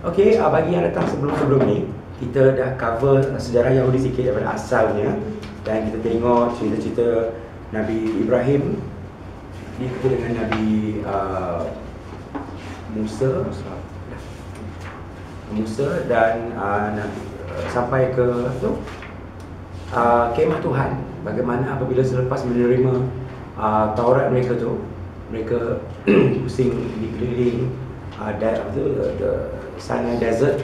Okey, bagi yang datang sebelum-sebelum ni, kita dah cover sejarah Yahudi sikit daripada asalnya. Dan kita tengok cerita-cerita Nabi Ibrahim diikuti dengan Nabi Musa dan sampai ke kemah Tuhan. Bagaimana apabila selepas menerima Taurat mereka tu, mereka pusing dikeliling Sinai Desert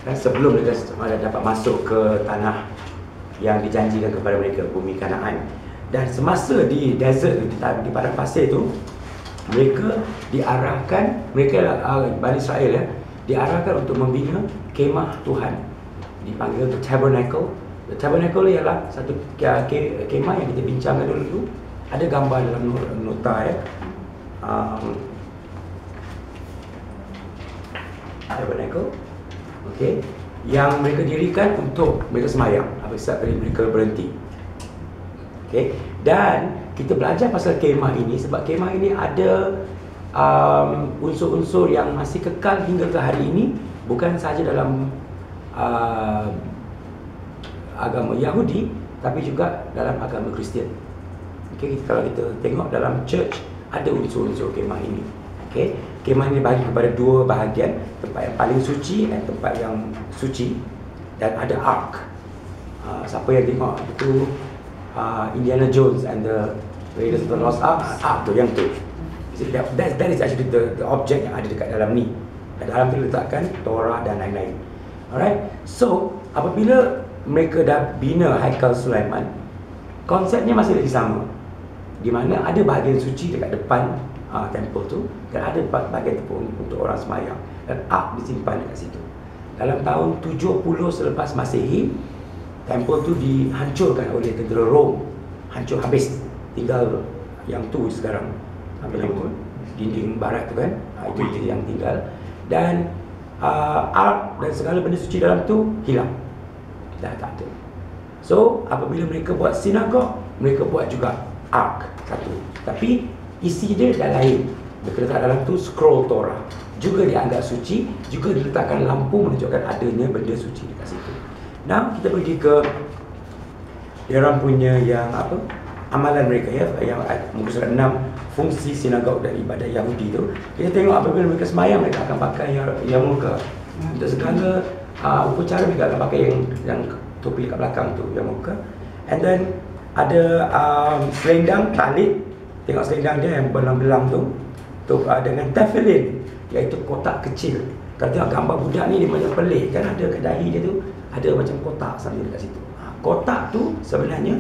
kan, sebelum mereka dapat masuk ke tanah yang dijanjikan kepada mereka, bumi Kanaan. Dan semasa di desert, di padang pasir tu, mereka diarahkan, Bani Israel diarahkan untuk membina kemah Tuhan, dipanggil the tabernacle. The tabernacle ialah satu kemah yang kita bincangkan dulu. Ada gambar dalam nota tabernacle, okey, yang mereka dirikan untuk mereka semayang apabila mereka berhenti. Okey, dan kita belajar pasal kemah ini sebab kemah ini ada unsur-unsur yang masih kekal hingga ke hari ini, bukan sahaja dalam agama Yahudi tapi juga dalam agama Kristian. Okey, kalau kita tengok dalam church ada unsur-unsur kemah ini. Okey, kemah ini dibagi kepada dua bahagian, tempat yang paling suci dan tempat yang suci, dan ada ark. Siapa yang tengok itu Indiana Jones and the Raiders of the Lost Ark, tu yang tu. That is actually the object yang ada dekat dalam ni. Dan dalam tu letakkan Torah dan lain-lain. Alright, so apabila mereka dah bina Haikal Sulaiman, konsepnya masih lagi sama, di mana ada bahagian suci dekat depan temple tu, dan ada bahagian tu untuk orang semayang, dan ark disimpan dekat situ. Dalam tahun 70 selepas Masehi, temple tu dihancurkan oleh tentera Rom. Hancur habis, tinggal yang tu sekarang, apa nama tu, dinding barat tu kan, itu yang tinggal. Dan ark dan segala benda suci dalam tu hilang, dah tak ada. So apabila mereka buat sinagog, mereka buat juga ark satu, tapi isi dia dah lain. Mereka letak dalam tu scroll Torah, juga dianggap suci, juga diletakkan lampu menunjukkan adanya benda suci dekat situ. Now kita pergi ke diorang punya yang amalan mereka yang muka surat 6, fungsi sinagog dan ibadah Yahudi tu. Kita tengok apabila mereka semayang, mereka akan pakai yarmulke. Untuk segala upacara mereka akan pakai yang topi kat belakang tu, yarmulke. And then ada selendang talit. Tengok selendang dia yang belang-belang tu dengan tefillin, iaitu kotak kecil. Kalau tengok gambar budak ni, dia macam pelik kan, ada kat dahi dia tu ada macam kotak sambil dekat situ. Kotak tu sebenarnya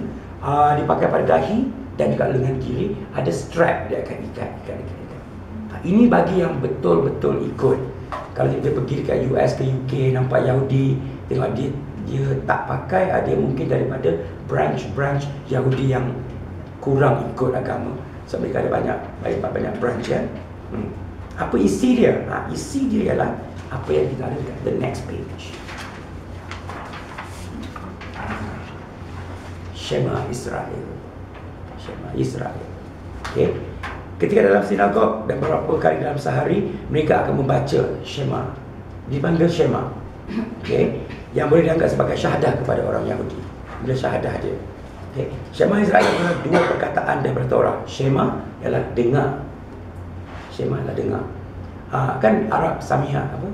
dipakai pada dahi, dan dekat lengan kiri ada strap dia akan ikat. Ini bagi yang betul-betul ikut. Kalau kita pergi dekat US ke UK, nampak Yahudi, tengok dia tak pakai, dia mungkin daripada branch Yahudi yang kurang ikut agama. So mereka ada banyak branch ya. Apa isi dia? Isi dia ialah apa yang kita ada dekat the next page. Shema Israel. Okay. Ketika dalam sinagog dan beberapa kali dalam sehari, mereka akan membaca Shema. Dipanggil Shema. Okay. Yang boleh dianggap sebagai syahadah kepada orang Yahudi. Bila syahadah dia. Okay. Shema Israel adalah dua perkataan daripada Torah. Shema ialah dengar. Shema ialah dengar. Kan Arab Sami'a apa?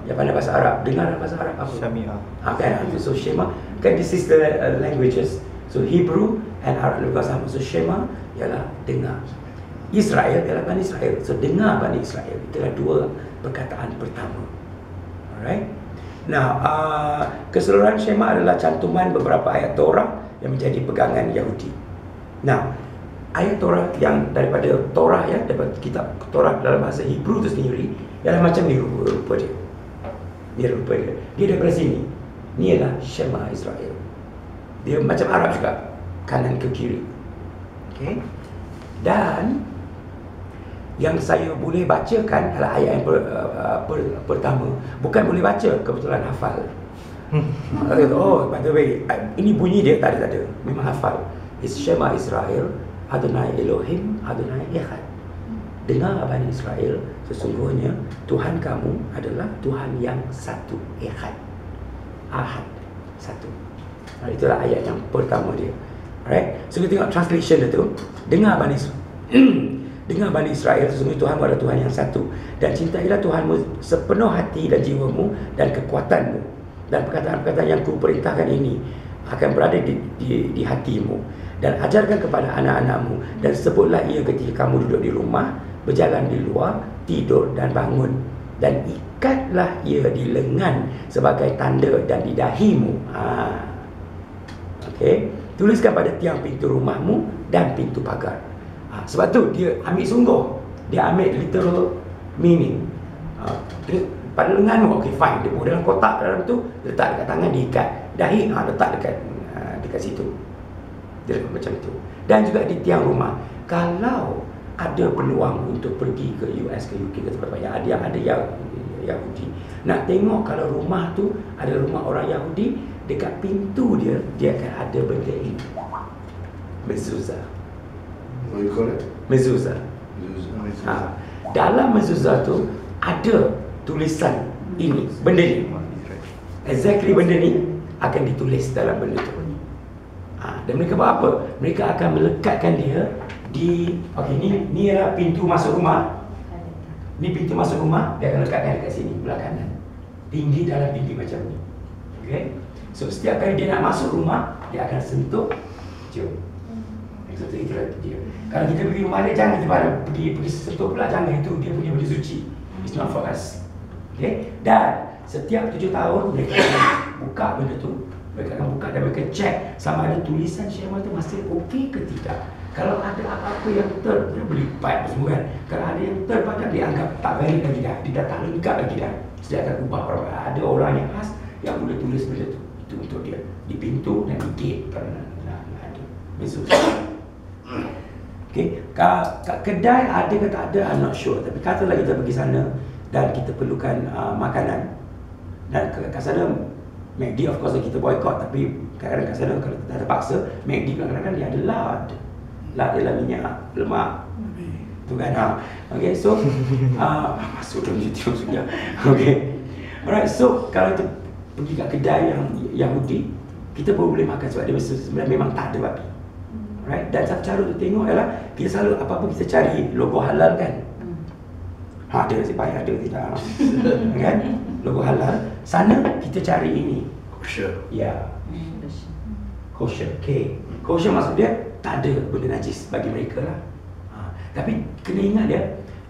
Yang pandai bahasa Arab, dengar dalam bahasa Arab apa? Sami'a. Kan? So Shema, kan this is the languages. So Hebrew and Arab lebih sama. So Shema ialah dengar. Israel ialah Bani Israel. So dengar Bani Israel. Itulah dua perkataan pertama. Alright. Nah, keseluruhan Shema adalah cantuman beberapa ayat Torah yang menjadi pegangan Yahudi. Nah, ayat Torah yang daripada Torah daripada kitab Torah dalam bahasa Hebrew itu sendiri ialah macam ni rupa dia. Dia daripada sini. Ni ialah Shema Israel. Dia macam Arab juga, kanan ke kiri. Okay. Dan yang saya boleh bacakan adalah ayat yang pertama. Bukan boleh baca, kebetulan hafal. Oh, by the way, ini bunyi dia tak ada. Memang hafal. It's Shema Israel, Adonai Elohim, Adonai Echad. dengar Bani Israel, sesungguhnya Tuhan kamu adalah Tuhan yang satu, Ehad, Ahad, satu. Itulah ayat yang pertama dia. Alright, so kita tengok translation dia tu. Dengar Bani Israel, dengar Bani Israel, sesungguhnya Tuhanmu adalah Tuhan yang satu, dan cintailah Tuhanmu sepenuh hati dan jiwamu dan kekuatanmu, dan perkataan-perkataan yang kuperintahkan ini akan berada di hatimu, dan ajarkan kepada anak-anakmu, dan sebutlah ia ketika kamu duduk di rumah, berjalan di luar, tidur dan bangun, dan ikatlah ia di lengan sebagai tanda dan di dahimu. Okey, tuliskan pada tiang pintu rumahmu dan pintu pagar. Sebab tu dia ambil sungguh, dia ambil literal meaning. Pada lengan, okey fine, dia buat dalam kotak dalam tu, letak dekat tangan, diikat. Dahi letak dekat situ. Dia macam itu. Dan juga di tiang rumah. Kalau ada peluang untuk pergi ke US, ke UK, ke tempat yang ada Yahudi, nak tengok kalau rumah tu ada rumah orang Yahudi, dekat pintu dia akan ada benda ini, mezuzah. What do you call it? Mezuzah. Dalam mezuzah tu ada tulisan ini, benda ni, exactly benda ni akan ditulis dalam benda tu. Dan mereka buat apa? Mereka akan melekatkan dia di, okey, ni adalah pintu masuk rumah. Ni pintu masuk rumah, dia akan lekatkan dekat sini, belah kanan, tinggi dalam tinggi macam ni. Okey, so setiap kali dia nak masuk rumah, dia akan sentuh, jom. Itulah dia. Kalau kita pergi rumah dia, jangan kita pergi sentuh pula, jangan, itu dia punya benda suci. It's not for us. Okay? Dan setiap 7 tahun mereka akan buka benda tu. Mereka akan buka dan mereka cek sama ada tulisan syema tu masih okey ke tidak. Kalau ada apa-apa yang dia boleh pipe semua kan. Kalau ada yang terpadak, dia anggap tak valid lagi dah, dia dah tak lengkap lagi dah. Dia akan ubah. Ada orang yang khas yang boleh tulis benda tu. Itu untuk dia di pintu dan di gate. Kalau nak ada besok. Okay, kat kedai ada ke tak ada, I'm not sure. Tapi katalah kita pergi sana dan kita perlukan makanan, dan kat sana McD of course kita boycott, tapi kadang-kadang kat sana kalau kita terpaksa, McD kadang-kadang dia ada lard ialah minyak, lemak tu kan. Okay, so masuk dalam YouTube sudah. Okay, alright, so kalau kita pergi kat kedai yang Yahudi, kita pun boleh makan sebab dia sebenarnya memang tak ada babi. Right? Dan satu cara untuk tengok adalah kita selalu apa-apa kita cari logo halal kan. Ada nasib baik, ada tidak. Kan? Logo halal. Sana kita cari ini. Kosher. Ya. Kosher. K. Kosher maksud dia tak ada benda najis bagi mereka lah. Tapi kena ingat dia,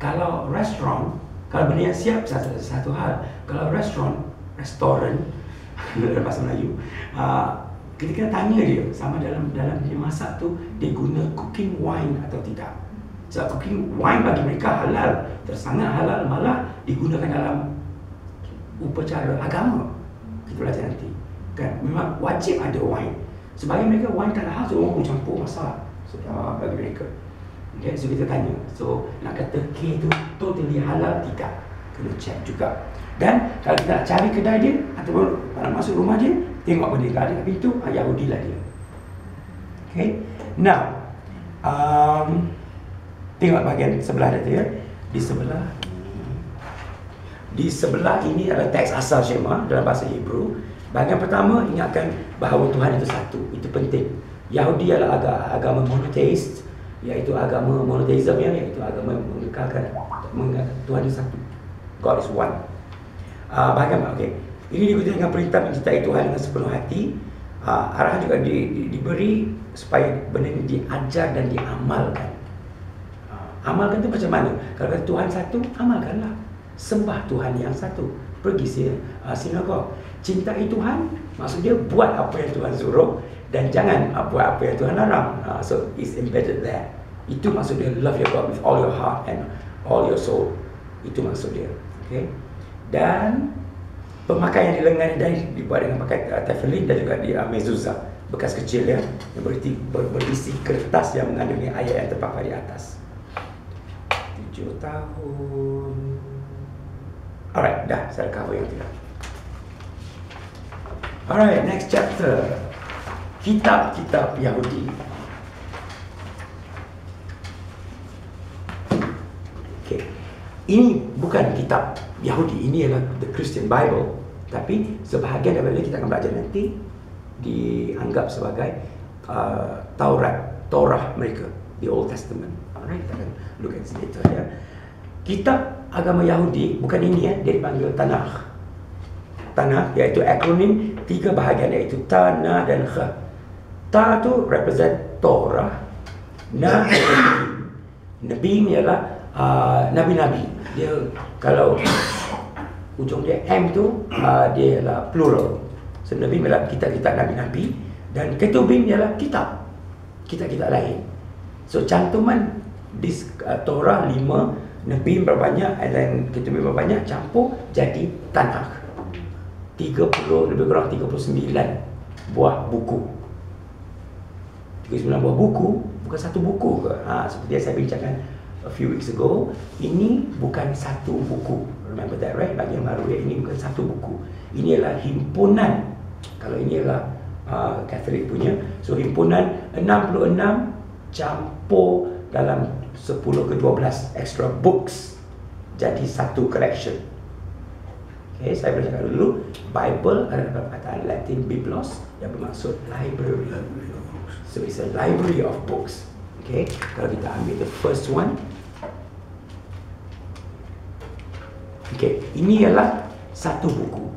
kalau restoran, kalau benda yang siap satu hal. Kalau restoran dalam bahasa Melayu, kita kena tanya dia sama dalam dia masak tu dia guna cooking wine atau tidak. Sebab cooking wine bagi mereka halal, sangat halal, malah digunakan dalam upacara agama. Kita belajar nanti kan, memang wajib ada wine. Sebagai mereka wine tak halal, so orang pun campur masak bagi mereka. Okay, so kita tanya, so nak kata K tu totally halal tidak, kena check juga. Dan kalau kita nak cari kedai dia ataupun nak masuk rumah dia, tengok benda kalau ada kat pintu, Yahudi lah dia. Okay, now tengok bahagian sebelah dia. Di sebelah ini adalah teks asal Shema dalam bahasa Hebrew. Bahagian pertama, ingatkan bahawa Tuhan itu satu. Itu penting. Yahudi adalah agama monotheist, iaitu agama monotheism, iaitu agama mengekalkan Tuhan itu satu. God is one. Bahagian okey. Ini diikuti dengan perintah mencintai Tuhan dengan sepenuh hati. Arahan juga diberi supaya benda ini diajar dan diamalkan. Amalkan itu macam mana? Kalau kata Tuhan satu, amalkanlah. Sembah Tuhan yang satu. Pergi sinagog. Cintai Tuhan, maksudnya buat apa yang Tuhan suruh dan jangan buat apa yang Tuhan larang. So it's embedded there. Itu maksud dia, love your God with all your heart and all your soul. Itu maksud dia. Okay? Dan pemakaian di lengan ini dibuat dengan pakai tefillin dan juga di mezuzah, bekas kecil yang berisi kertas yang mengandungi ayat yang terpampang di atas. 7 tahun. Alright, dah saya cover yang tidak. Alright, next chapter. Kitab-kitab Yahudi. Okay. Ini bukan kitab Yahudi, ini adalah the Christian Bible. Tapi sebahagian daripada kita akan belajar nanti dianggap sebagai Torah mereka, the Old Testament. Alright, kita akan look at later ya. Kitab agama Yahudi bukan ini ya, dia dipanggil Tanakh. Tanakh iaitu akronim 3 bahagian iaitu Ta, Na dan Kha. Ta tu represent Torah. Na Nabi ni ialah nabi-nabi. Dia kalau ujung dia M tu dia ialah plural. So Nabi ialah kitab-kitab nabi-nabi dan Ketubim ialah kitab-kitab lain. So cantuman di Torah 5, Nabi berbanyak dan Ketubim berbanyak, campur jadi Tanakh. 30 lebih kurang 39 buah buku. 39 buah buku, bukan satu buku ke? Seperti yang saya bincangkan a few weeks ago, ini bukan satu buku. Remember that, right? Bagi yang baru ya, ini bukan satu buku. Ini adalah himpunan. Kalau ini adalah Katolik punya, so himpunan 66 campur dalam 10 ke 12 extra books jadi satu collection. Okay, saya bercakap dulu. Bible adalah perkataan Latin biblos yang bermaksud library. So it's a library of books. Okay, kalau kita ambil the first one. Okay, ini ialah satu buku.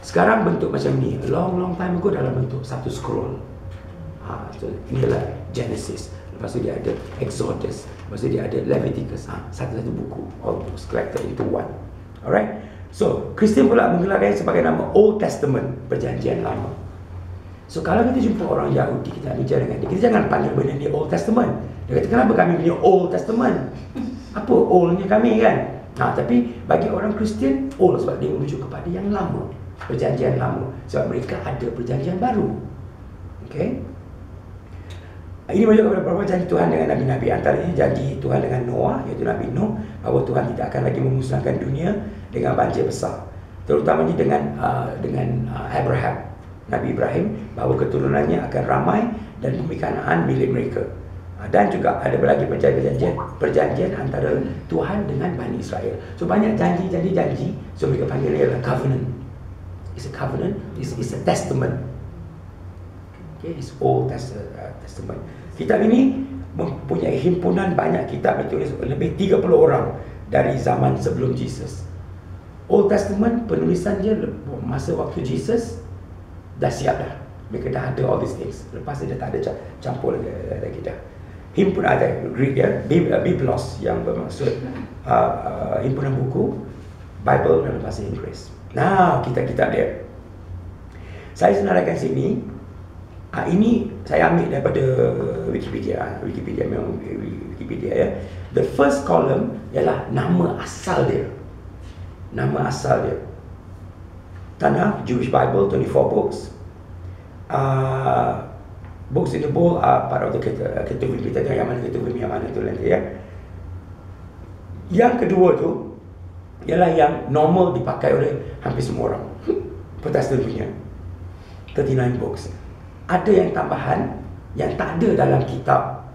Sekarang bentuk macam ni. Long time ago dalam bentuk satu scroll. So ini adalah Genesis. Lepas tu dia ada Exodus. Lepas tu dia ada Leviticus. Satu-satu buku. All books collected into one. Alright. So Kristian pula menggelarnya sebagai nama Old Testament, Perjanjian Lama. So kalau kita jumpa orang Yahudi, kita bicara dengan dia, kita jangan panggil benda ni Old Testament. Dia kata, kenapa kami punya Old Testament? Apa oldnya kami kan? Tapi bagi orang Kristian, old sebab dia merujuk kepada yang lama, Perjanjian Lama. Sebab mereka ada Perjanjian Baru. Okay? Ini merujuk kepada beberapa janji Tuhan dengan Nabi-Nabi. Antaranya janji Tuhan dengan Noah, iaitu Nabi Nuh, bahawa Tuhan tidak akan lagi memusnahkan dunia dengan banjir besar. Terutamanya dengan Abraham, Nabi Ibrahim, bahawa keturunannya akan ramai dan bumi Kanaan milik mereka. Dan juga ada lagi perjanjian antara Tuhan dengan Bani Israel. So banyak janji. So mereka panggil dia adalah covenant. It's a covenant. It's a testament. Okay, it's Old Testament. Kitab ini mempunyai himpunan banyak kitab ditulis lebih 30 orang dari zaman sebelum Jesus. Old Testament penulisan dia masa waktu Jesus dah siap dah. Mereka dah ada all these things. Lepas dia dah tak ada campur lagi dah. Himpunan ada Greek ya, Biblos yang bermaksud himpunan buku, Bible dalam bahasa Inggeris. Nah, kitab-kitab dia. Saya senaraikan sini. Ini saya ambil daripada Wikipedia memang Wikipedia ya. The first column ialah nama asal dia. Tanakh, Jewish Bible, 24 books. Books in the bowl are part of the Ketuvim. Kita tengok yang mana Ketuvim, yang mana tu nanti ya. Yang kedua tu ialah yang normal dipakai oleh hampir semua orang. Protestan punya 39 books. Ada yang tambahan yang tak ada dalam kitab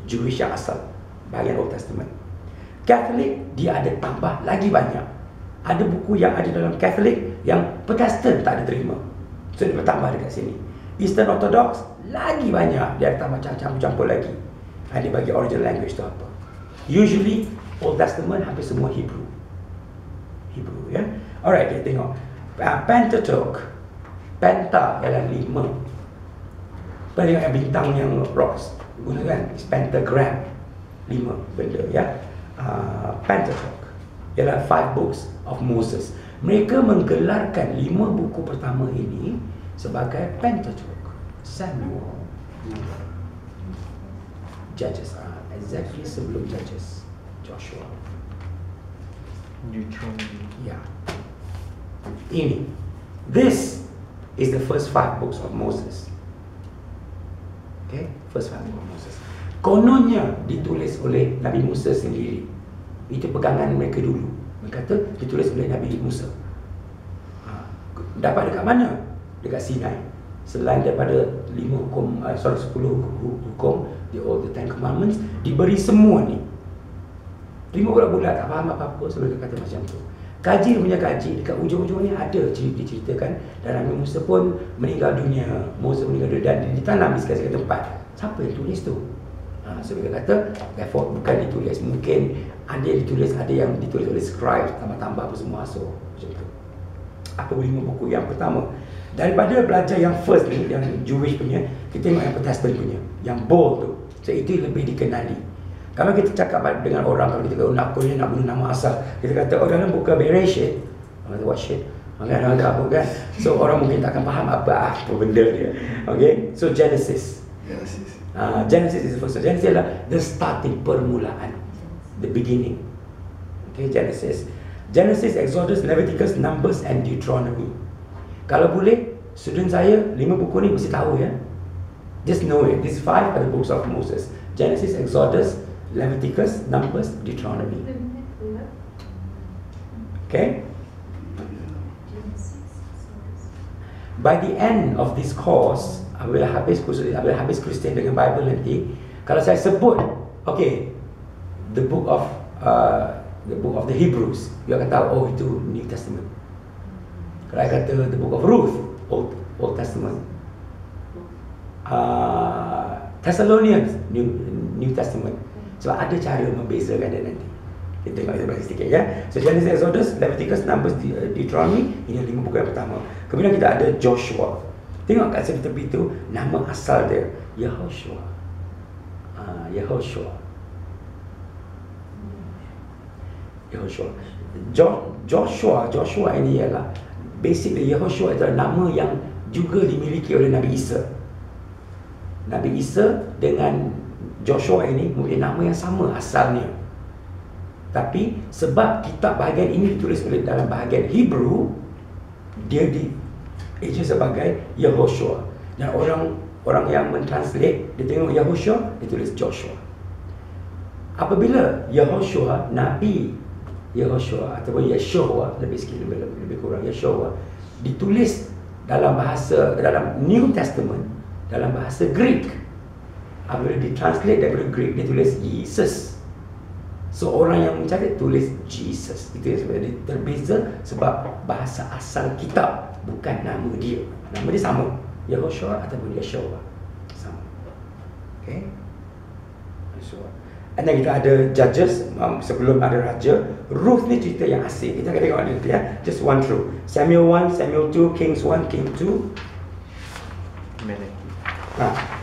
Jewish yang asal, bahagian Old Testament. Catholic dia ada tambah lagi banyak. Ada buku yang ada dalam Catholic yang Protestan tak ada terima. So dia bertambah dekat sini. Eastern Orthodox lagi banyak, dia tambah campur lagi. Dia bagi original language tu apa. Usually Old Testament hampir semua Hebrew ya. Alright, kita tengok Pentateuch. Penta ialah 5. Tengok yang bintang yang rocks gunakan, pentagram, 5 benda ya. Pentateuch ialah 5 books of Moses. Mereka menggelarkan 5 buku pertama ini sebagai Pentateuch. Samuel, Judges, exactly sebelum Judges, Joshua, ya. Ini, this is the first 5 books of Moses. Okay, first 5 books of Moses. Kononnya ditulis oleh Nabi Musa sendiri. Itu pegangan mereka dulu. Mereka kata ditulis oleh Nabi Musa. Dapat dekat mana? Dekat Sinai. Selain daripada 10 hukum, the 10 Commandments, diberi semua ni terima bulat-bulat, tak faham apa-apa, so mereka kata macam tu. Kaji punya kaji, dekat ujung-ujung ni ada diceritakan dan Nabi Musa pun meninggal dunia, Moses meninggal dunia dan ditanam di sekali-sekali tempat. Siapa yang tulis tu? So mereka kata effort bukan ditulis, mungkin ada yang ditulis, ada yang ditulis oleh scribe, tambah-tambah apa semua, so macam tu. Apa 5 buku yang pertama? Daripada belajar yang first ni, yang Jewish punya, kita tengok yang Protestant punya, yang bold tu. So itu lebih dikenali. Kalau kita cakap dengan orang, kalau kita nak bunuh nama asal, kita kata, oh dalam buku Bereshit, what shit? Okay, ada apa kan? So orang mungkin tak akan faham apa benda dia. Okay, so Genesis. Genesis is the first. Genesis adalah the starting, permulaan, the beginning. Okay, Genesis, Exodus, Leviticus, Numbers and Deuteronomy. Kalau boleh, student saya 5 buku ni mesti tahu ya. Just know it. These 5 are the books of Moses: Genesis, Exodus, Leviticus, Numbers, Deuteronomy. Okay. By the end of this course, apabila habis Kristian dengan Bible nanti, kalau saya sebut, okay, the book of the Hebrews, you akan tahu, oh itu New Testament. Kalau saya kata the book of Ruth, Old Testament. Thessalonians, New Testament. Sebab ada cara membezakan dia nanti. Kita tengok sedikit ya. So Genesis, Exodus, Leviticus, Numbers, Deuteronomy, ini 5 buku yang pertama. Kemudian kita ada Joshua. Tengok kat sini tepi tu, nama asal dia Yehoshua. Yehoshua. Joshua ini ialah basically Yehoshua adalah nama yang juga dimiliki oleh Nabi Isa. Nabi Isa dengan Joshua ini mempunyai nama yang sama asalnya. Tapi sebab kitab bahagian ini ditulis oleh dalam bahagian Hebrew, dia eja sebagai Yehoshua. Dan orang yang mentranslate, dia tengok Yehoshua, dia tulis Joshua. Apabila Yehoshua, Nabi Yehoshua ataupun Yeshua, lebih kurang Yeshua, ditulis dalam New Testament dalam bahasa Greek. Apabila ditranslate daripada Greek, dia tulis Jesus. So orang yang mencari tulis Jesus. Itu yang sebenarnya terbeza sebab bahasa asal kitab, bukan nama dia. Nama dia sama, Yehoshua ataupun Yeshua, sama. Okay, Yeshua. And then kita ada Judges, sebelum ada Raja. Ruth ni cerita yang asing. Kita akan tengok ni ya. Just one through. Samuel 1, Samuel 2, Kings 1, King 2.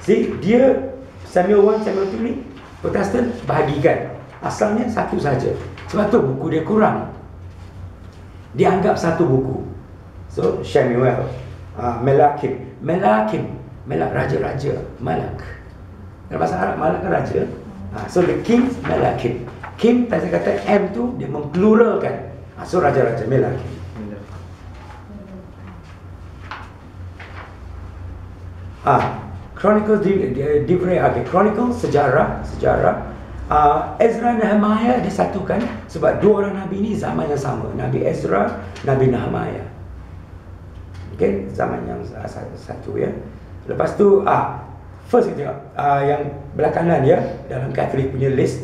See, dia Samuel 1, Samuel 2 ni Protestant bahagikan. Asalnya satu saja. Sebab tu buku dia kurang. Dia anggap satu buku. So Samuel, Melakim, raja-raja, Malak. Dalam bahasa Arab Malak kan raja. So the king, Melakim. King, saya kata M tu dia mempluralkan. So raja-raja, Melakim. Chronicles, Chronicle sejarah. Ezra, Nehemiah disatukan sebab dua orang Nabi ni zaman yang sama. Nabi Ezra, Nabi Nehemiah. Okay, zaman yang satu ya. Lepas tu, first kita tengok yang belah kanan ya, dalam Catholic punya list,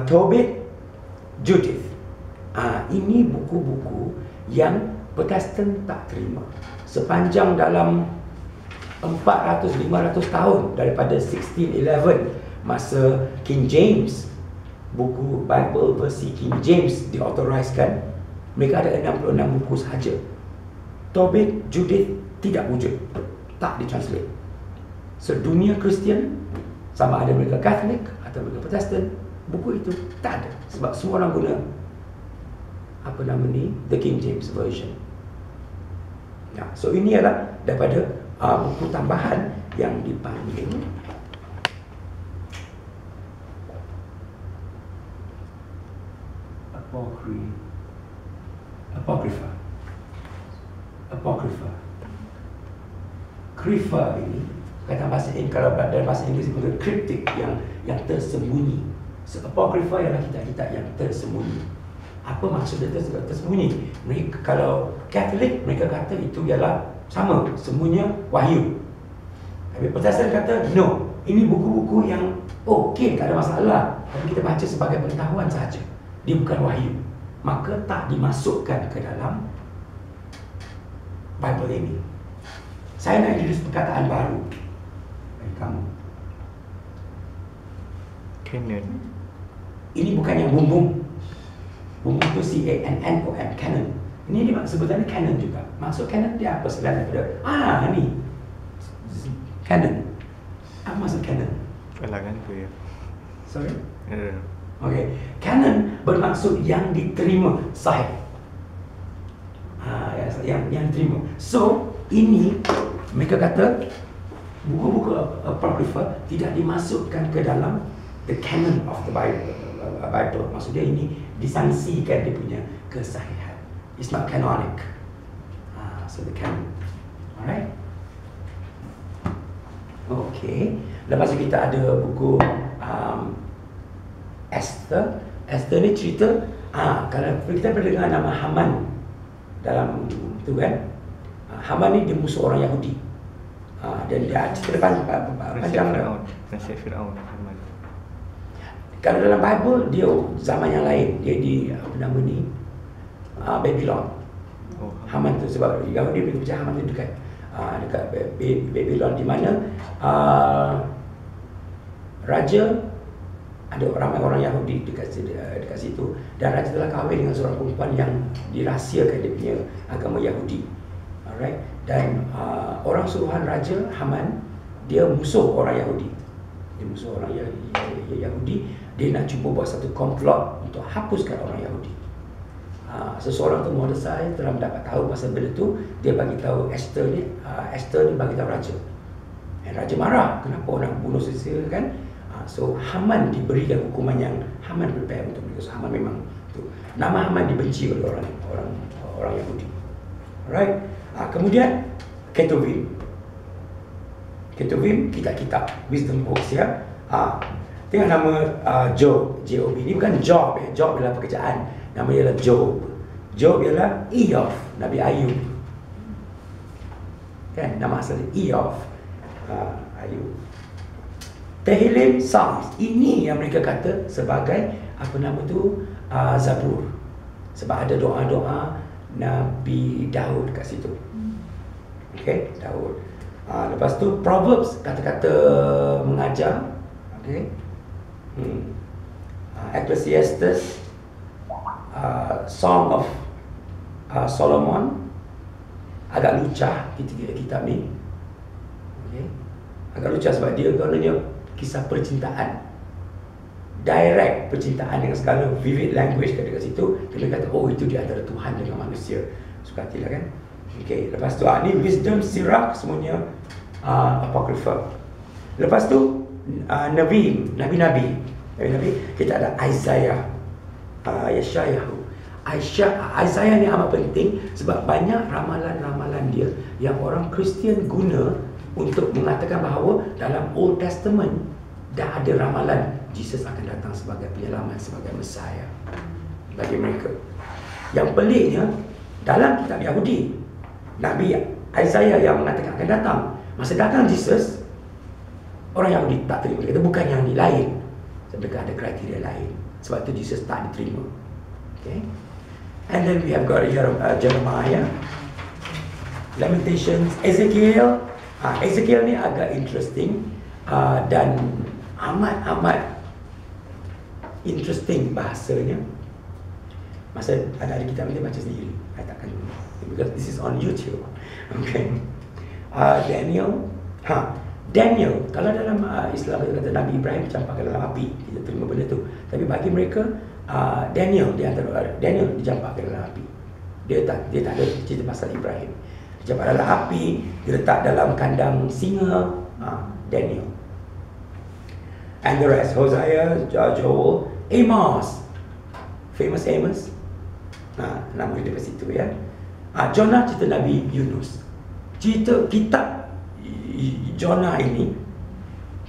Tobit, Judith. Ini buku-buku yang Protestant tak terima. Sepanjang dalam 400-500 tahun daripada 1611 masa King James, buku Bible versi King James diautoriskan, mereka ada 66 buku sahaja. Tobit, Judith tidak wujud, tak ditranslate. So dunia Kristian, sama ada mereka Catholic atau mereka Protestant, buku itu tak ada sebab semua orang guna apa nama ni, the King James version. So ini adalah daripada buku tambahan yang dipanggil Apocrypha. Krypha ini kata bahasa Inggeris, kalau dalam bahasa Inggeris itu cryptic, yang tersembunyi. So, Apocrypha ialah kitab-kitab yang tersembunyi. Apa maksud dia tersembunyi? Mereka, kalau Catholic, mereka kata itu ialah sama, semuanya wahyu. Tapi Protestant kata no, ini buku-buku yang okey, tak ada masalah, tapi kita baca sebagai pengetahuan sahaja. dia bukan wahyu, maka tak dimasukkan ke dalam Bible ini. Saya nak introduce perkataan baru bagi kamu. Canon. Ini bukan yang bumbung. Bumbung itu C-A-N-N-O-M, canon. Ini dia sebutannya canon juga. Maksud canon dia apa? Selain daripada ni canon. Apa maksud canon? Alangan tu ya. Sorry? Ya. Okay. Canon bermaksud yang diterima, sahih. Yang diterima. So, ini mereka kata buku-buku apocrypha tidak dimasukkan ke dalam the canon of the Bible. Maksudnya ini disangsikan dia punya kesahihan. It's not canonic. So the canon. Alright. Okay. Lepas tu kita ada buku Esther. Esther ni cerita kalau kita pernah dengar nama Haman dalam tu kan. Haman ni dia musuh orang Yahudi. Dan dia cerita panjang. Nasib Firaun. Haman. Kalau dalam Bible dia zaman yang lain, dia di apa nama ni? Babylon. Haman tu sebab Yahudi percaya Haman tu dekat Babylon, di mana raja ada ramai orang Yahudi dekat situ, dan raja telah kahwin dengan seorang perempuan yang dirahsiakan dia punya agama Yahudi. Alright. Dan orang suruhan raja Haman, dia musuh orang Yahudi. Dia musuh orang Yahudi. Dia nak cuba buat satu komplot untuk hapuskan orang Yahudi. Seseorang tu Mordecai telah mendapat tahu pasal benda tu. Dia bagi tahu Esther ni bagi tahu raja. Dan raja marah, kenapa orang bunuh sesama kan? So Haman diberikan hukuman yang Haman prepare untuk mereka. So Haman memang tu. Nama Haman dibenci oleh orang Yahudi. Alright. Kemudian Ketuvim. Ketuvim kitab-kitab wisdom books ya. Tengok nama Job, J-O-B. Ini bukan Job ya. Job adalah pekerjaan. Nama dia adalah Job. Job ialah Eof, Nabi Ayub. Kan nama asalnya Eof. Ayub. Tehillim, Psalms. Ini yang mereka kata sebagai apa nama tu? Zabur. Sebab ada doa-doa Nabi Daud kat situ. Okay, Daud. Lepas tu Proverbs, kata-kata mengajar. Okay. Ecclesiastes, Song of Solomon. Agak lucah ketiga kitab ni. Okay. Agak lucah sebab dia kononnya kisah percintaan, direct percintaan dengan segala vivid language kat dekat situ. Kita kata itu di antara Tuhan dengan manusia. Suka hatilah kan. Okay. Lepas tu ni wisdom, sirah, semuanya apocrypha. Lepas tu Nabi kita ada Isaiah, Yeshayahu. Isaiah ni amat penting sebab banyak ramalan-ramalan dia yang orang Kristian guna untuk mengatakan bahawa dalam Old Testament dah ada ramalan Jesus akan datang sebagai penyelamat, sebagai Messiah bagi mereka. Yang peliknya dalam kitab Yahudi, Nabi Isaiah yang mengatakan akan datang, masa datang Jesus, orang Yahudi tak terima. Dia kata bukan yang ni, lain. Sebab mereka ada kriteria lain. Sebab tu Jesus tak diterima. Okay. And then we have got Jeremiah, Lamentations, Ezekiel. Ezekiel ni agak interesting dan amat interesting bahasanya. Masa ada kitab ni baca sendiri. I takkan, because this is on YouTube. Okay. Daniel. Daniel, kalau dalam Islam kita kata Nabi Ibrahim dicampakkan dalam api, kita terima benda tu. Tapi bagi mereka Daniel dicampakkan dalam api. Dia tak ada cerita pasal Ibrahim. Dicampak dalam api, diletak dalam kandang singa. Daniel. And the rest, Hosea, Joel, Amos. Famous Amos. Nama dia dekat situ ya. Jonah, cerita Nabi Yunus. Cerita kitab Jonah ini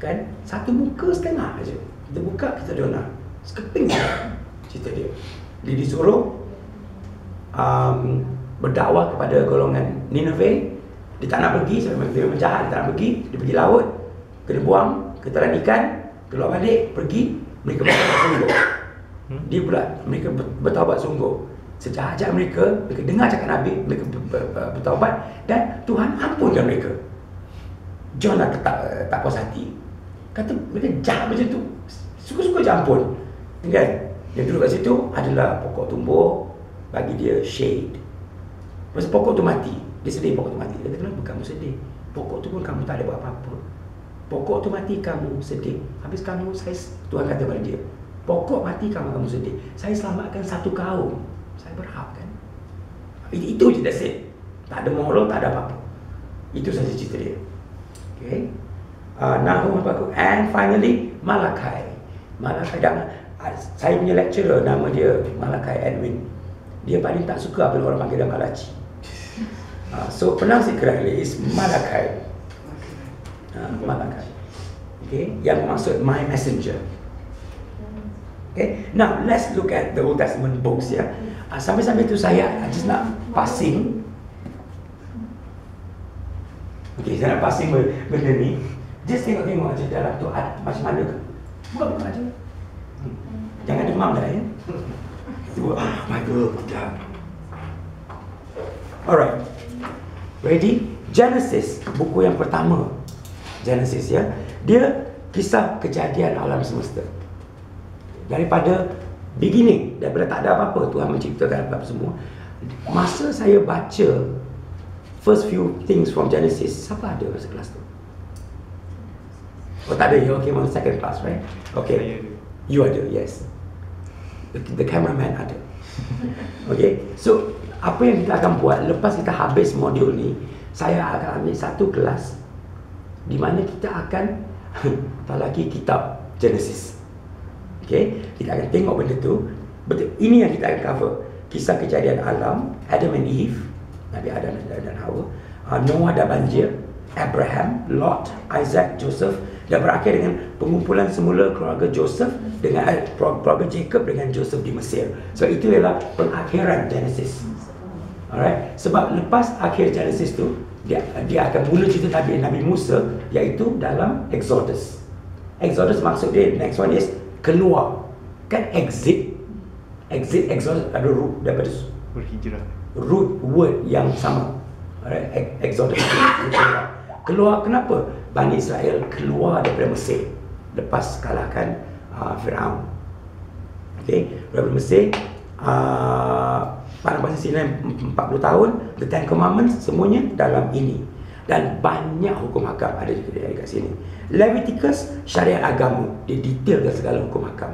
kan satu muka setengah aja. Kita buka kita Jonah, sekeping cerita dia. Dia disuruh berdakwah kepada golongan Nineveh. Dia tak nak pergi sebab dia memang jahat, dia tak nak pergi. Dia pergi laut, kena buang ketelan ikan, keluar balik, pergi. Mereka makan sembuh. Dia pula, mereka bertaubat sungguh. Sejahat mereka dengar cakap Nabi, mereka bertaubat dan Tuhan ampunkan mereka. John tak puas hati. Kata mereka jahat macam tu, suka-suka je ampun. Kan? Yang duduk kat situ adalah pokok tumbuk, bagi dia shade. Masa pokok tu mati, dia sedih pokok tu mati. Dia kata, kenapa kamu sedih? Pokok tu pun kamu tak ada buat apa-apa. Pokok tu mati, kamu sedih. Habis kamu, Tuhan kata pada dia, pokok mati, kamu sedih. Saya selamatkan satu kaum. Saya berhak kan? Itu je, that's it. Tak ada moral, tak ada apa-apa. Itu saja cerita dia. Okay. Nahum and finally Malachi. Saya punya lecturer nama dia Malachi Edwin. Dia paling tak suka apabila orang panggil dia Malachi. So pronounce it correctly is Malachi. Malachi. Okay, yang maksud my messenger. Okay, now let's look at the Old Testament books ya. Sampai-sampai tu saya just nak passing. Okay, saya nak passing benda ni. Just tengok-tengok aja dalam tu ada macam mana ke. Buka-buka aja. Jangan demam dah ya. My God. Alright. Ready? Genesis, buku yang pertama. Genesis ya. Dia kisah kejadian alam semesta. Daripada beginning, daripada tak ada apa-apa, Tuhan menciptakan apa semua. Masa saya baca first few things from Genesis, siapa ada masa kelas tu? Oh tak ada, you okay, masa second class, right? Okay. You ada, yes. The cameraman ada. Okay, so apa yang kita akan buat lepas kita habis modul ni, saya akan ambil satu kelas di mana kita akan talaki kitab Genesis. Okay, kita akan tengok benda tu. Betul, ini yang kita akan cover. Kisah kejadian alam, Adam and Eve, Nabi Adam dan Hawa, Noah dan banjir, Abraham, Lot, Isaac, Joseph, dan berakhir dengan pengumpulan semula keluarga Joseph dengan keluarga Jacob dengan Joseph di Mesir. So itu adalah pengakhiran Genesis. Alright, sebab lepas akhir Genesis tu dia akan mula cerita Nabi Musa, iaitu dalam Exodus. Exodus maksud dia, next one is keluar. Kan exit Exodus ada root daripada berhijrah. Root word yang sama. Alright, Exodus keluar. Kenapa Bani Israel keluar daripada Mesir lepas kalahkan Firaun? Okay, daripada Mesir, padang pasir Sinai 40 tahun, the Ten Commandments semuanya dalam ini, dan banyak hukum hakam ada juga dekat sini. Leviticus, syariat agama, dia detailkan segala hukum hakam.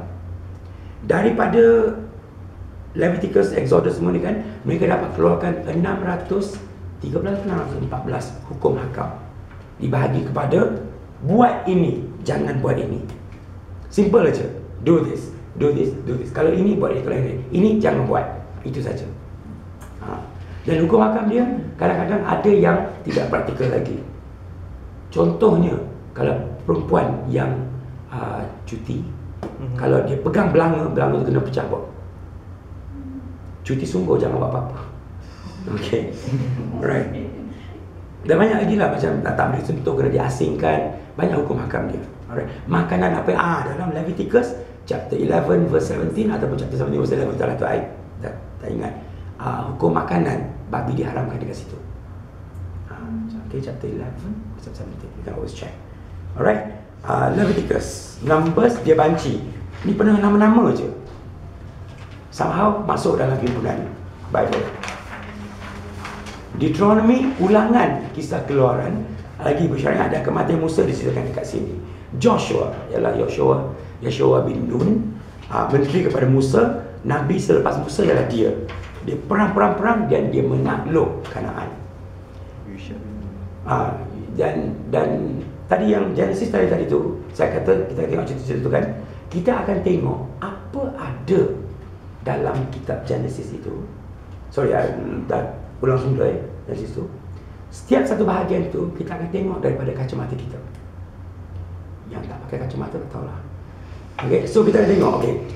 Daripada Leviticus, Exodus semua ni kan, mereka dapat keluarkan 614 hukum hakam, dibahagi kepada buat ini, jangan buat ini. Simple aja. Do this, do this, do this. Kalau ini buat ini, kalau ini jangan buat. Itu saja. Dan hukum hakam dia kadang-kadang ada yang tidak praktikal lagi. Contohnya, kalau perempuan yang cuti, kalau dia pegang belanga tu kena pecah buat. Cuti sungguh, jangan buat apa-apa. Okay. Right. Dan banyak lagi lah, macam tak boleh sentuh, kena diasingkan. Banyak hukum hakam dia. Alright. Makanan apa dalam Leviticus chapter 11 verse 17 ataupun chapter 17 verse 11, tak ingat. Hukum makanan babi diharamkan dekat situ. Okay, chapter 11 verse 17, you can always check. Alright. Leviticus, Numbers dia banci. Ni pernah nama-nama je, somehow masuk dalam himpunan Bible. Deuteronomy, ulangan kisah keluaran, lagi bersyariat dan kematian Musa diceritakan dekat sini. Joshua ialah Yeshua bin Nun, menteri kepada Musa. Nabi selepas Musa ialah dia perang dan dia menakluk Kanaan. Dan tadi yang Genesis tadi tu, saya kata kita tengok cerita-cerita tu kan, kita akan tengok apa ada dalam kitab Genesis itu. Sorry, dah ulang semula Genesis tu. Setiap satu bahagian tu kita akan tengok daripada kacamata kita. Yang tak pakai kacamata tak tahulah. Okay, so kita akan tengok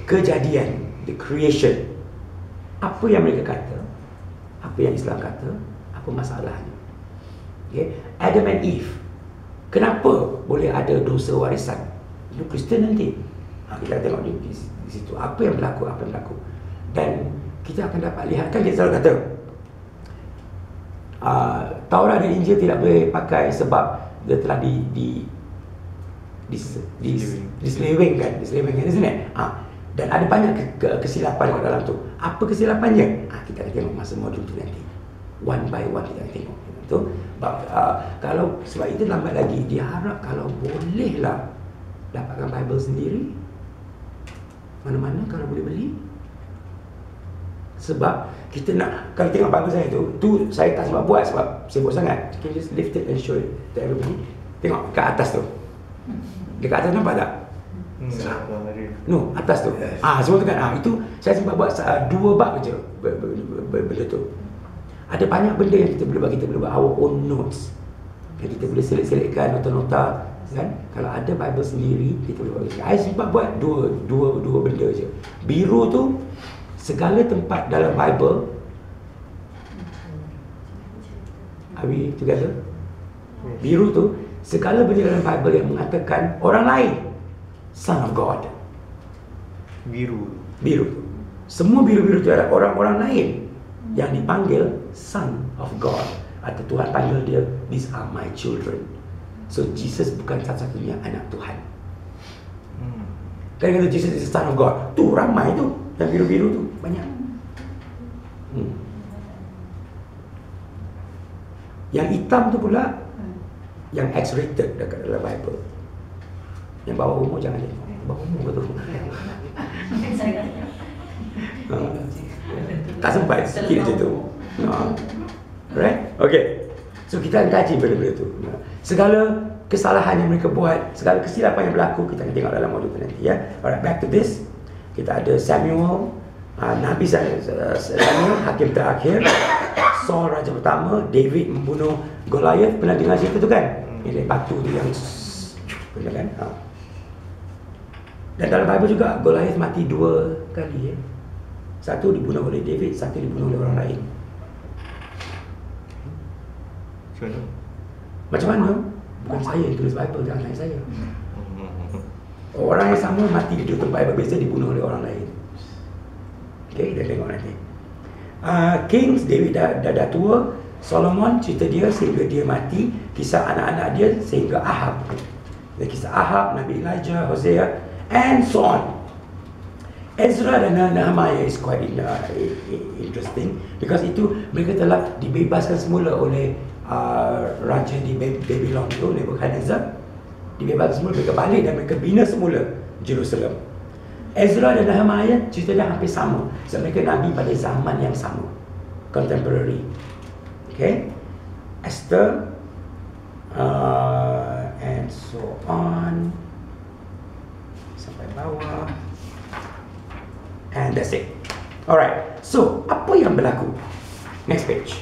kejadian, the creation. Apa yang mereka kata, apa yang Islam kata, apa masalahnya. Okay, Adam and Eve. Kenapa boleh ada dosa warisan? Itu Kristian nanti. Kita tengok di situ apa yang berlaku. Dan kita akan dapat lihat, kan dia selalu kata Taurat dan Injil tidak boleh pakai sebab dia telah diselewengkan, isn't it? Dan ada banyak kesilapan dalam tu. Apa kesilapannya? Kita akan tengok masa modul tu nanti. One by one kita akan tengok tu. Kalau sebab itu lambat lagi, dia harap kalau bolehlah dapatkan Bible sendiri, mana-mana kalau boleh beli. Sebab kita nak, kalau tengok Bible saya tu saya tak sebab buat sebab sibuk sangat. You can just lift it and show it to everybody. Tengok kat atas tu. Dekat atas nampak tak? No, atas tu. Semua tu kan. Itu saya sempat buat 2 bab je benda tu. Ada banyak benda yang kita boleh buat. Kita boleh buat our own notes. Kita boleh selit-selitkan nota-nota kan. Kalau ada Bible sendiri, kita boleh buat. Saya sempat buat dua benda je. Biru tu, segala tempat dalam Bible. Are we together? Biru tu, segala benda dalam Bible yang mengatakan orang lain Son of God. Biru. Semua biru-biru itu ada orang-orang lain yang dipanggil Son of God, atau Tuhan panggil dia, these are my children. So Jesus bukan satu-satunya anak Tuhan. Kan kata Jesus is the Son of God, tu ramai tu, yang biru-biru tu banyak. Yang hitam tu pula yang X-rated dekat dalam Bible. Yang bawah umur jangan tengok. Bawah umur betul. Tak sempat sikit macam tu. Right? Okay. So kita akan kaji benda-benda tu. Segala kesalahan yang mereka buat, segala kesilapan yang berlaku, kita akan tengok dalam modul nanti ya. Alright, back to this. Kita ada Samuel, Nabi Samuel, hakim terakhir, Saul raja pertama, David membunuh Goliath. Pernah dengar cerita tu kan? Ini batu tu yang benar kan? Dan dalam Bible juga Goliath mati 2 kali ya. Satu dibunuh oleh David, satu dibunuh oleh orang lain. Macam mana? Bukan saya yang tulis Bible, jangan tanya saya. Orang yang sama mati di dalam Bible, biasa dibunuh oleh orang lain. Okay, kita tengok nanti. Kings, David dah tua. Solomon, cerita dia sehingga dia mati. Kisah anak-anak dia sehingga Ahab. Dan kisah Ahab, Nabi Elijah, Hosea, and so on. Ezra dan Nehemiah is quite interesting because itu mereka telah dibebaskan semula oleh raja di Babylon itu, Nebuchadnezzar. Dibebaskan semula, mereka balik dan mereka bina semula Jerusalem. Ezra dan Nehemiah ceritanya hampir sama sebab mereka nabi pada zaman yang sama, contemporary. Okay, Esther and so on sampai bawah, and that's it. Alright, so apa yang berlaku? Next page.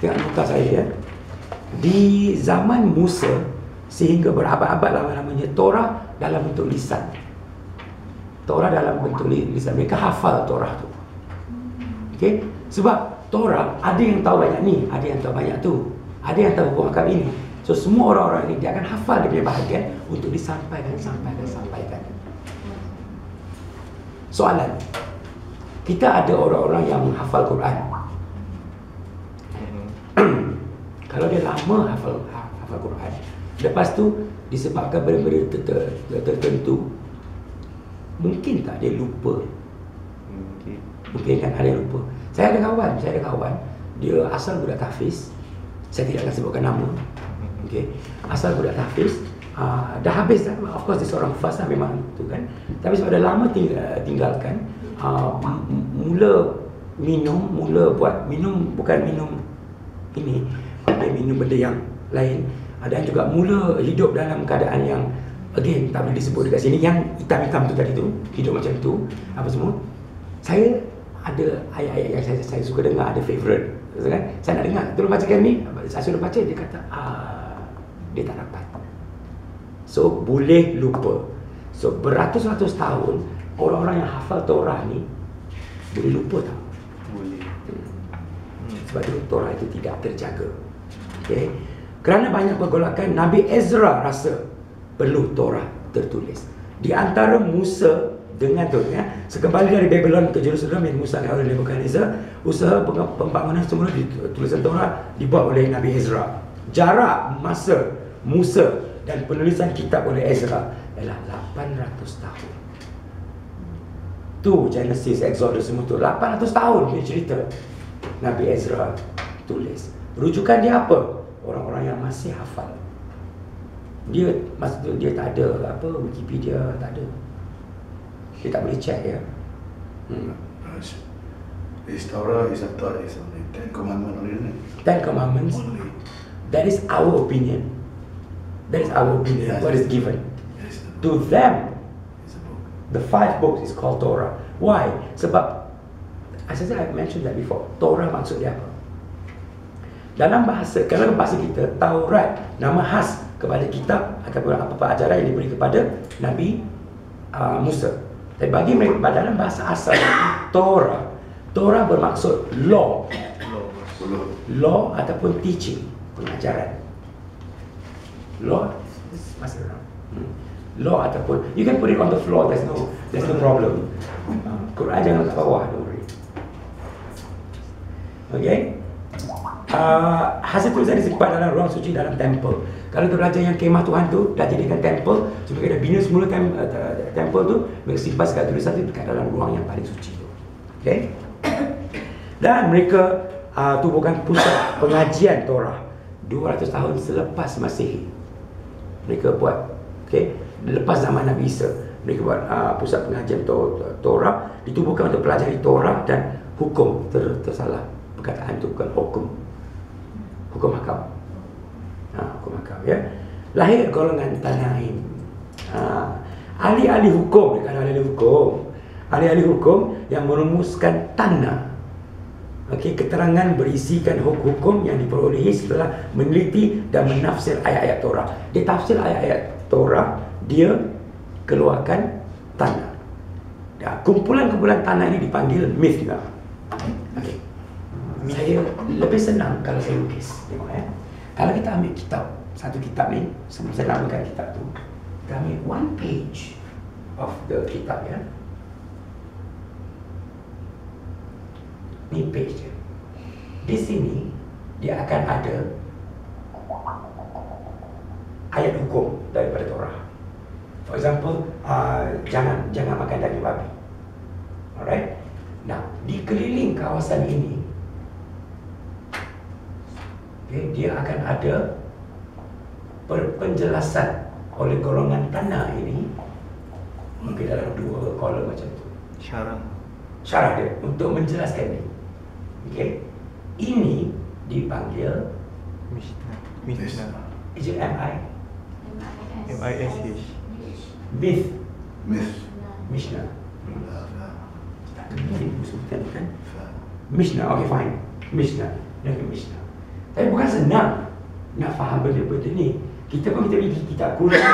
Tengok muka saya ya. Di zaman Musa sehingga berabad-abad lama-lamanya, Torah dalam bentuk lisan. Torah dalam bentuk lisan. Mereka hafal Torah tu. Okay? Sebab Torah ada yang tahu banyak ni, ada yang tahu banyak tu, ada yang tahu hukum akal ini. So semua orang-orang ini dia akan hafal dia punya bahagian untuk disampaikan. Soalan, kita ada orang-orang yang menghafal Quran. Kalau dia lama hafal Quran, lepas tu disebabkan benda-benda tertentu, mungkin tak dia lupa. Mungkin kan ada yang lupa. Saya ada kawan, dia asal budak tahfiz. Saya tidak akan sebutkan nama. Okay. Asal budak tahfiz, dah habis dah. Of course dia seorang fast lah memang tu kan. Tapi sebab dah lama tinggalkan, mula buat minum, bukan minum ini, dia minum benda yang lain. Ada yang juga mula hidup dalam keadaan yang again tak boleh disebut dekat sini, yang hitam-hitam tu tadi tu, hidup macam tu, apa semua. Saya ada ayat-ayat yang saya suka dengar, ada favourite kan? Saya nak dengar, tolong bacakan ni. Saya sudah baca, dia kata dia tak dapat. So boleh lupa. So beratus-ratus tahun orang-orang yang hafal Torah ni boleh lupa tak? Boleh. Sebab itu Torah itu tidak terjaga. Okay? Kerana banyak pergolakan, Nabi Ezra rasa perlu Torah tertulis. Di antara Musa dengan tu ya, sekembali dari Babylon ke Jerusalem yang Musa oleh Nebukadnezar, usaha pembangunan semula tulisan Torah dibuat oleh Nabi Ezra. Jarak masa Musa dan penulisan kitab oleh Ezra ialah 800 tahun. Tu Genesis, Exodus semua tu 800 tahun dia cerita Nabi Ezra tulis. Rujukan dia apa? Orang-orang yang masih hafal. Dia masa tu dia tak ada apa Wikipedia, tak ada. Dia tak boleh check ya. This Torah is a thought is only 10 commandments only, isn't it? 10 Commandments. Only. That is our opinion. That is our opinion. Yes. What is given Yes, the to book. them. It's a book. The 5 books is called Torah. Why? Sebab, as I said, I mentioned that before. Torah maksud dia apa? Dalam bahasa, kalau bahasa kita, Taurat nama khas kepada kitab ataupun apa-apa ajaran yang diberi kepada Nabi Musa. Tapi bagi mereka dalam bahasa asal Torah, Torah bermaksud law, Belum. law ataupun teaching, pengajaran. Law is masih orang. Law ataupun you can put it on the floor. There's no problem. Quran jangan kat bawah, don't worry. Okay. Hasil tulisan disimpan dalam ruang suci dalam temple. Kalau kita belajar yang kemah Tuhan tu dah jadikan temple, cuma kita bina semula temple tu, mereka simpan segala tulisan tu dekat dalam ruang yang paling suci tu. Okay. Dan mereka tubuhkan pusat pengajian Torah 200 tahun selepas Masihi. Mereka buat, okay, lepas zaman Nabi Isa, mereka buat pusat pengajian Torah, ditubuhkan untuk pelajari Torah dan hukum. Tersalah perkataan itu, bukan hukum hakam. Hukum hakam ya. Lahir golongan Tanaim. Ahli-ahli hukum, ahli-ahli hukum yang merumuskan tanah. Okey, keterangan berisikan hukum yang diperolehi setelah meneliti dan menafsir ayat-ayat Torah. Dia tafsir ayat-ayat Torah, dia keluarkan tanah. Kumpulan-kumpulan tanah ini dipanggil Mithna. Okey. Saya lebih senang kalau saya lukis. Tengok ya. Kalau kita ambil kitab, satu kitab ni, sebelum saya namakan kitab tu, kita ambil one page of the kitab ya. Ni page dia. Di sini dia akan ada ayat hukum daripada Torah. For example, jangan makan daging babi. Alright. Nah, di keliling kawasan ini, okay, dia akan ada penjelasan oleh golongan tanah ini. Mungkin dalam 2 kolom macam tu. Syarah dia untuk menjelaskan ni. Okay. Ini dipanggil Mishnah. Is it M-I? M-I-S-H. Mishnah. Kan? Mishnah, okay fine. Mishnah. Tapi bukan senang nak faham benda-benda ni. Kita pergi kitab Quran.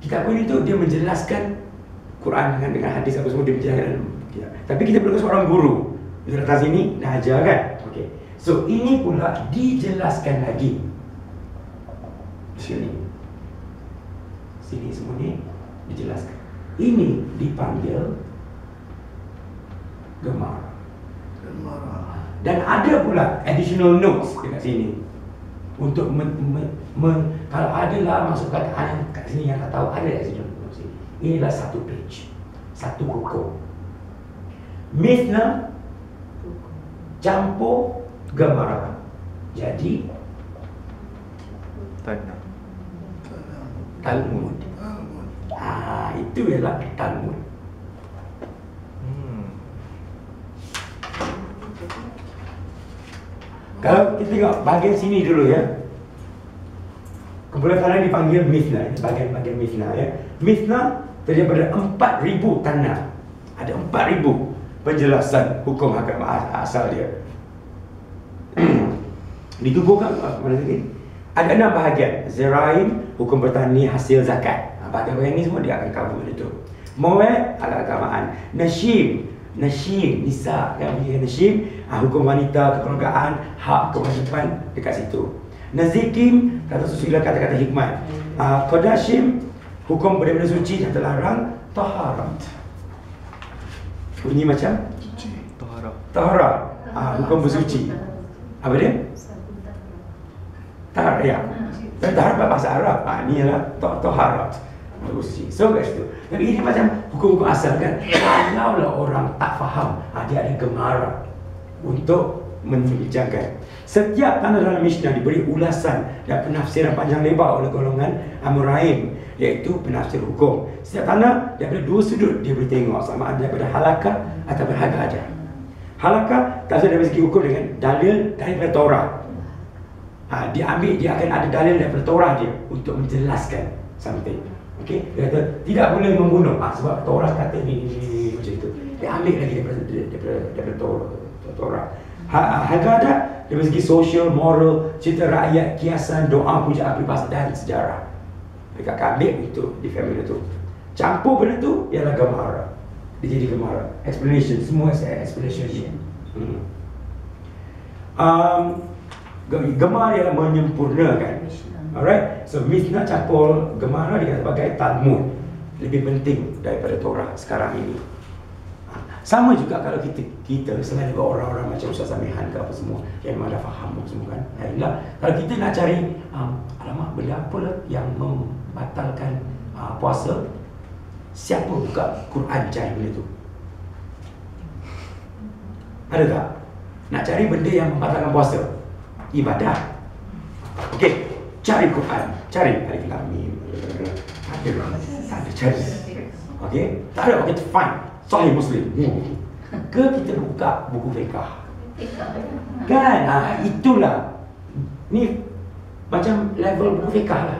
Kitab Quran itu dia menjelaskan Quran dengan hadis apa semua, dia menjelaskan. Tapi kita perlu seorang guru. Dia datang sini, dah ajar kan? Okay. So ini pula dijelaskan lagi. Sini semua ni dijelaskan. Ini dipanggil Gemara. Dan ada pula additional notes dekat sini. Untuk kalau ada lah masuk kataan kat sini yang tak tahu, ada additional notes sini. Inilah satu page, satu hukum. Mishnah campur Gemara, jadi Talmud. Itu ialah Talmud. Kalau kita tengok bahagian sini dulu ya. Kumpulan tanah dipanggil Mishnah, bahagian Mishnah ya. Mishnah terdiri daripada 4,000 tanah. Ada 4,000 penjelasan hukum hakam asal dia. Ditubuhkan mana lagi? Ada 6 bahagian. Zirain, hukum bertani, hasil zakat. Bahagian ni semua dia akan cover itu. Mawad, al-agamaan. Nashim, nisa, yang punya nashim, hukum wanita, kekeluargaan, hak kewajipan dekat situ. Nazikim, kata susila, kata-kata hikmat. Kodashim, hukum benda-benda suci yang terlarang. Taharat, bunyi macam Taharah. taharat, hukum bersuci. Apa dia? Taharat, ya. Taharat bahasa Arab. Ni ialah taharat, bersuci. So guys tu. Jadi ini macam hukum-hukum asal kan. Kalaulah orang tak faham, dia ada gemara untuk membincangkan. Setiap tanda dalam Mishnah diberi ulasan dan penafsiran panjang lebar oleh golongan Amuraim, iaitu penafsir hukum. Setiap tanda daripada dua sudut dia boleh tengok, sama ada daripada halakah atau hagadah. Halakah kalau dari segi hukum dengan dalil daripada Torah. Dia ambil, dia akan ada dalil daripada Torah dia untuk menjelaskan something. Okey, dia kata tidak boleh membunuh sebab Torah kata ni macam itu. Dia ambil lagi daripada Torah. Hagadah dari segi sosial, moral, cerita rakyat, kiasan, doa, pujaan, peribahasa dan sejarah. Mereka akan ambil untuk defend benda tu. Campur benda tu ialah gemara. Dia jadi gemara. Explanation, semua explanation dia. Gemara ialah menyempurnakan. Alright, so Mishnah campur gemara dikatakan sebagai Talmud. Lebih penting daripada Torah sekarang ini. Sama juga kalau kita selain juga orang-orang macam Ustaz Samihan ke apa semua yang memang dah faham semua kan. Kalau kita nak cari alamak benda apa lah yang membatalkan puasa, siapa buka Quran cari benda tu? Ada tak? Nak cari benda yang membatalkan puasa, ibadah. Okey, cari Quran, cari Alif Lam Mim. Tak ada cari. Okey, tak ada. Okey, fine. Sahih Muslim. Ke kita buka buku fiqh? Kan? Itulah. Ni macam level buku fiqh lah.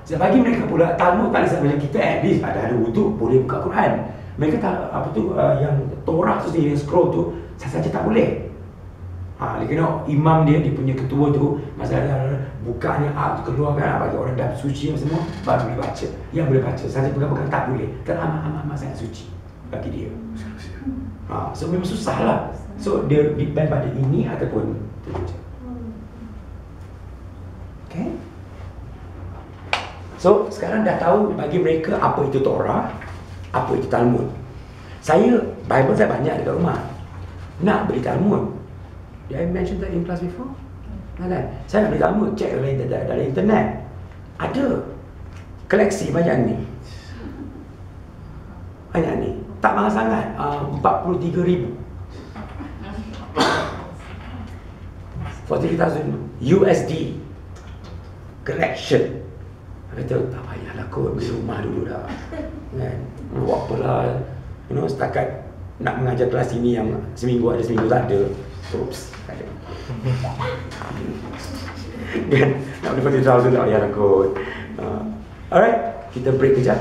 Bagi mereka pula Talmud tak ada macam kita, at least ada wuduk boleh buka Quran. Mereka tak apa tu yang Torah tu sendiri, scroll tu saja tak boleh. Dia kena imam dia punya ketua tu masalah bukanya tu keluarkan bagi orang dah suci semua baru boleh baca. Yang boleh baca saja pegang-pegang tak boleh. Amat sangat suci bagi dia. So memang susah lah. So dia depend pada ini ataupun tu je. Okay. So sekarang dah tahu bagi mereka apa itu Torah, apa itu Talmud. Bible saya banyak dekat rumah. Nak beli Talmud. Did I mention that in class before? Kan? Saya nak beli Talmud, cek dari internet. Ada koleksi banyak ni. Banyak ni. Tak mahal sangat. 43,000. 43,000 USD collection. Kata tak payahlah kot, beli rumah dulu dah. Kan? Buat apalah. Setakat nak mengajar kelas ini yang seminggu ada, seminggu tak ada. Oops, tak ada. Kan? Nak beli 40,000 tak payahlah kot. Alright, kita break kejap.